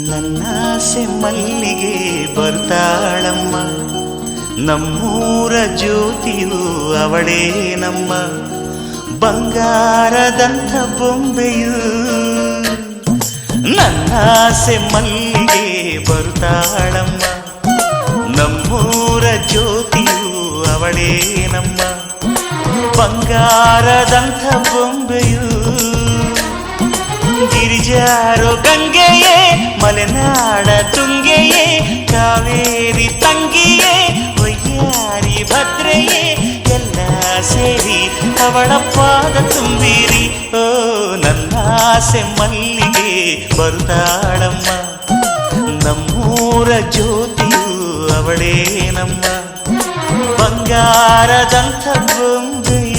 ನನ್ನಾಸೆ ಮಲ್ಲಿಗೆ ಬರ್ತಾಳಮ್ಮ, ನಮ್ಮೂರ ಜ್ಯೋತಿಯು ಅವಳೇ ನಮ್ಮ, ಬಂಗಾರದಂಥ ಬೊಂಬೆಯು. ನನ್ನಾಸೆ ಮಲ್ಲಿಗೆ ಬರ್ತಾಳಮ್ಮ, ನಮ್ಮೂರ ಜ್ಯೋತಿಯು ಅವಳೇ ನಮ್ಮ, ಬಂಗಾರದಂಥ ಬೊಂಬೆಯು. ಗಿರಿಜಾರೋ ಗಂಗೆಯೇ, ಮಲೆನಾಡ ತುಂಗೆಯೇ, ಕಾವೇರಿ ತಂಗಿಯೇ, ವಯ್ಯಾರಿ ಭದ್ರೆಯೇ, ಎಲ್ಲ ಸೇರಿ ಅವಳ ಪಾದ ತುಂಬಿರಿ. ಓ ನನ್ನಾಸೆ ಮಲ್ಲಿಗೆ ಬರ್ತಾಳಮ್ಮ, ನಮ್ಮೂರ ಜ್ಯೋತಿಯು ಅವಳೇ ನಮ್ಮ, ಬಂಗಾರದಂಥ ಬೊಂಬೆಯು.